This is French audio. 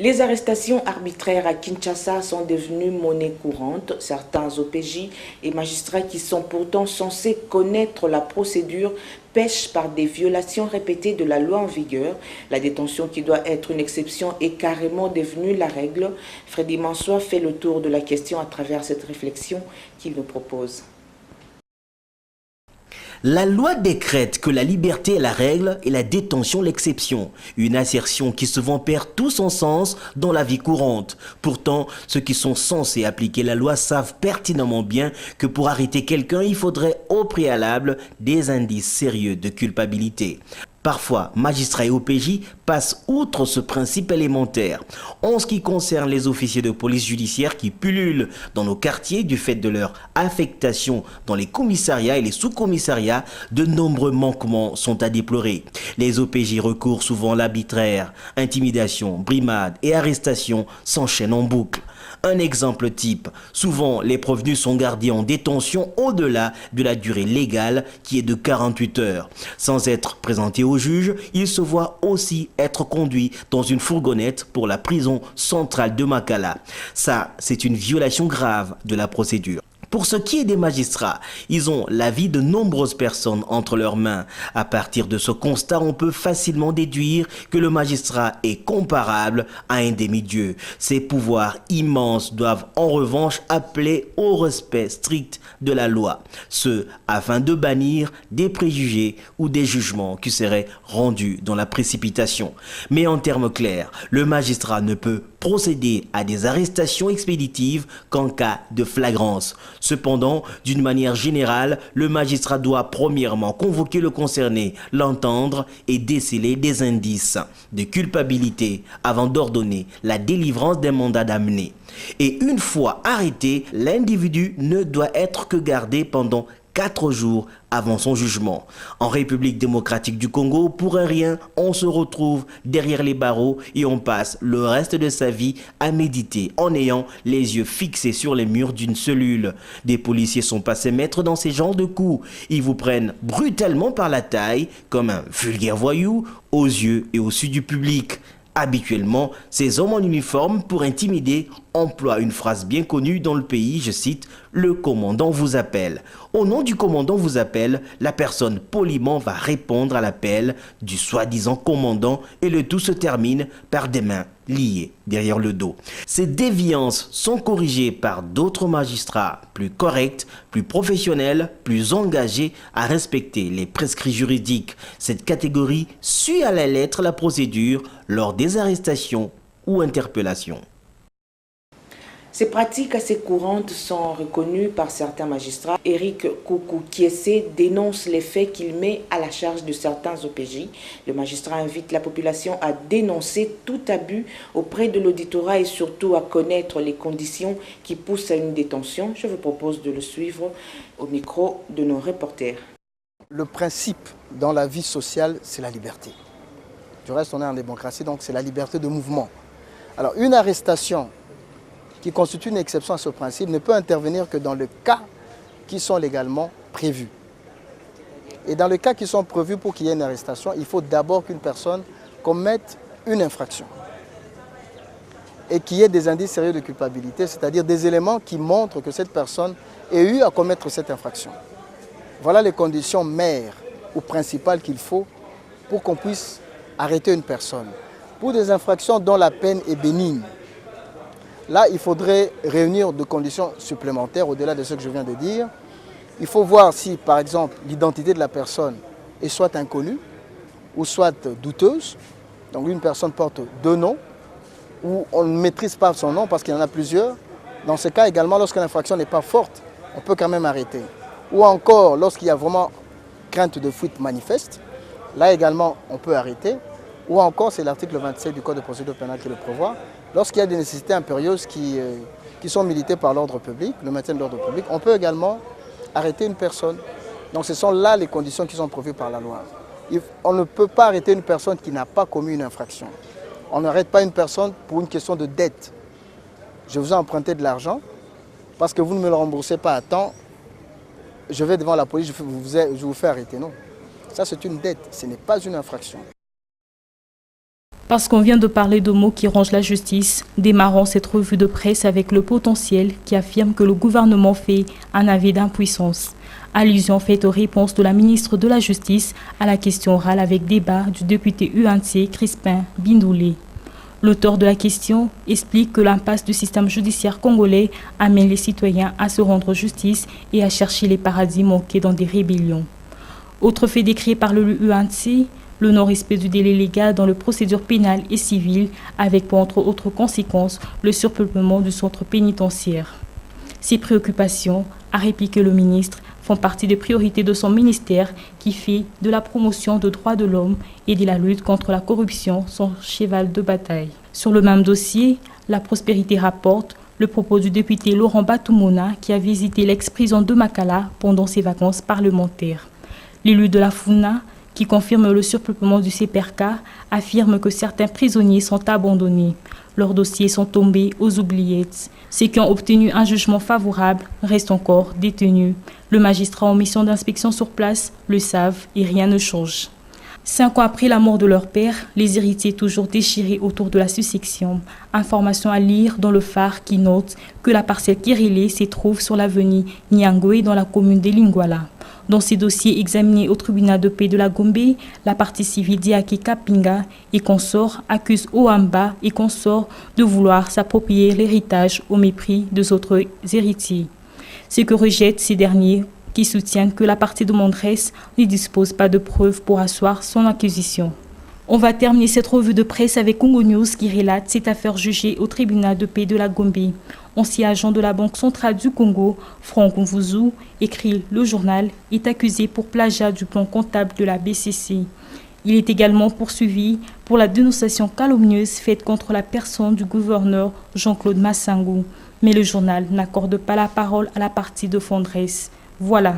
Les arrestations arbitraires à Kinshasa sont devenues monnaie courante. Certains OPJ et magistrats qui sont pourtant censés connaître la procédure pêchent par des violations répétées de la loi en vigueur. La détention qui doit être une exception est carrément devenue la règle. Freddy Mansoua fait le tour de la question à travers cette réflexion qu'il nous propose. La loi décrète que la liberté est la règle et la détention l'exception. Une assertion qui souvent perd tout son sens dans la vie courante. Pourtant, ceux qui sont censés appliquer la loi savent pertinemment bien que pour arrêter quelqu'un, il faudrait au préalable des indices sérieux de culpabilité. Parfois, magistrats et OPJ passent outre ce principe élémentaire. En ce qui concerne les officiers de police judiciaire qui pullulent dans nos quartiers du fait de leur affectation dans les commissariats et les sous-commissariats, de nombreux manquements sont à déplorer. Les OPJ recourent souvent à l'arbitraire, intimidation, brimade et arrestation s'enchaînent en boucle. Un exemple type, souvent les prévenus sont gardés en détention au-delà de la durée légale qui est de 48 heures. Sans être présentés au juge, ils se voient aussi être conduits dans une fourgonnette pour la prison centrale de Makala. Ça, c'est une violation grave de la procédure. Pour ce qui est des magistrats, ils ont la vie de nombreuses personnes entre leurs mains. À partir de ce constat, on peut facilement déduire que le magistrat est comparable à un demi-dieu. Ses pouvoirs immenses doivent en revanche appeler au respect strict de la loi. Ce, afin de bannir des préjugés ou des jugements qui seraient rendus dans la précipitation. Mais en termes clairs, le magistrat ne peut procéder à des arrestations expéditives qu'en cas de flagrance. Cependant, d'une manière générale, le magistrat doit premièrement convoquer le concerné, l'entendre et déceler des indices de culpabilité avant d'ordonner la délivrance d'un mandat d'amener. Et une fois arrêté, l'individu ne doit être que gardé pendant 4 jours avant son jugement. En République démocratique du Congo, pour un rien, on se retrouve derrière les barreaux et on passe le reste de sa vie à méditer en ayant les yeux fixés sur les murs d'une cellule. Des policiers sont passés maîtres dans ces genres de coups. Ils vous prennent brutalement par la taille, comme un vulgaire voyou, aux yeux et au su du public. Habituellement, ces hommes en uniforme, pour intimider, emploient une phrase bien connue dans le pays, je cite, « Le commandant vous appelle ». Au nom du commandant vous appelle, la personne poliment va répondre à l'appel du soi-disant commandant et le tout se termine par des mains liées derrière le dos. Ces déviances sont corrigées par d'autres magistrats plus corrects, plus professionnels, plus engagés à respecter les prescrits juridiques. Cette catégorie suit à la lettre la procédure lors des arrestations ou interpellations. Ces pratiques assez courantes sont reconnues par certains magistrats. Eric Koukou-Kiessé dénonce les faits qu'il met à la charge de certains OPJ. Le magistrat invite la population à dénoncer tout abus auprès de l'auditorat et surtout à connaître les conditions qui poussent à une détention. Je vous propose de le suivre au micro de nos reporters. Le principe dans la vie sociale, c'est la liberté. Du reste, on est en démocratie, donc c'est la liberté de mouvement. Alors, une arrestation qui constitue une exception à ce principe ne peut intervenir que dans le cas qui sont légalement prévus. Et dans le cas qui sont prévus pour qu'il y ait une arrestation, il faut d'abord qu'une personne commette une infraction et qu'il y ait des indices sérieux de culpabilité, c'est-à-dire des éléments qui montrent que cette personne ait eu à commettre cette infraction. Voilà les conditions mères ou principales qu'il faut pour qu'on puisse arrêter une personne. Pour des infractions dont la peine est bénigne, là, il faudrait réunir des conditions supplémentaires au-delà de ce que je viens de dire. Il faut voir si, par exemple, l'identité de la personne est soit inconnue ou soit douteuse. Donc une personne porte 2 noms ou on ne maîtrise pas son nom parce qu'il y en a plusieurs. Dans ce cas également, lorsque l'infraction n'est pas forte, on peut quand même arrêter. Ou encore, lorsqu'il y a vraiment crainte de fuite manifeste, là également, on peut arrêter. Ou encore, c'est l'article 27 du Code de procédure pénale qui le prévoit. Lorsqu'il y a des nécessités impérieuses qui sont militées par l'ordre public, le maintien de l'ordre public, on peut également arrêter une personne. Donc ce sont là les conditions qui sont prévues par la loi. On ne peut pas arrêter une personne qui n'a pas commis une infraction. On n'arrête pas une personne pour une question de dette. Je vous ai emprunté de l'argent, parce que vous ne me le remboursez pas à temps, je vais devant la police, je vous fais arrêter. Non, ça c'est une dette, ce n'est pas une infraction. Parce qu'on vient de parler de mots qui rongent la justice, démarrons cette revue de presse avec le potentiel qui affirme que le gouvernement fait un avis d'impuissance. Allusion faite aux réponses de la ministre de la Justice à la question orale avec débat du député UNC Crispin Bindoulé. L'auteur de la question explique que l'impasse du système judiciaire congolais amène les citoyens à se rendre justice et à chercher les paradis manqués dans des rébellions. Autre fait décrit par le UNC, le non-respect du délai légal dans les procédures pénales et civiles, avec pour entre autres conséquences le surpeuplement du centre pénitentiaire. Ces préoccupations, a répliqué le ministre, font partie des priorités de son ministère qui fait de la promotion des droits de l'homme et de la lutte contre la corruption son cheval de bataille. Sur le même dossier, La Prospérité rapporte le propos du député Laurent Batoumona qui a visité l'ex-prison de Makala pendant ses vacances parlementaires. L'élu de la FUNA, qui confirme le surpeuplement du CPRK, affirme que certains prisonniers sont abandonnés. Leurs dossiers sont tombés aux oubliettes. Ceux qui ont obtenu un jugement favorable restent encore détenus. Le magistrat en mission d'inspection sur place le savent et rien ne change. 5 ans après la mort de leur père, les héritiers toujours déchirés autour de la succession. Information à lire dans le Phare qui note que la parcelle Kérilé se trouve sur l'avenue Nyangwe dans la commune de Lingwala. Dans ces dossiers examinés au tribunal de paix de la Gombe, la partie civile Diaki Kapinga et consorts accuse Oamba et consorts de vouloir s'approprier l'héritage au mépris des autres héritiers. Ce que rejettent ces derniers qui soutiennent que la partie de Mondres ne dispose pas de preuves pour asseoir son accusation. On va terminer cette revue de presse avec Congo News qui relate cette affaire jugée au tribunal de paix de la Gombe. Ancien agent de la Banque centrale du Congo, Franck Mvuzu, écrit le journal, est accusé pour plagiat du plan comptable de la BCC. Il est également poursuivi pour la dénonciation calomnieuse faite contre la personne du gouverneur Jean-Claude Massangou. Mais le journal n'accorde pas la parole à la partie de Fondresse. Voilà.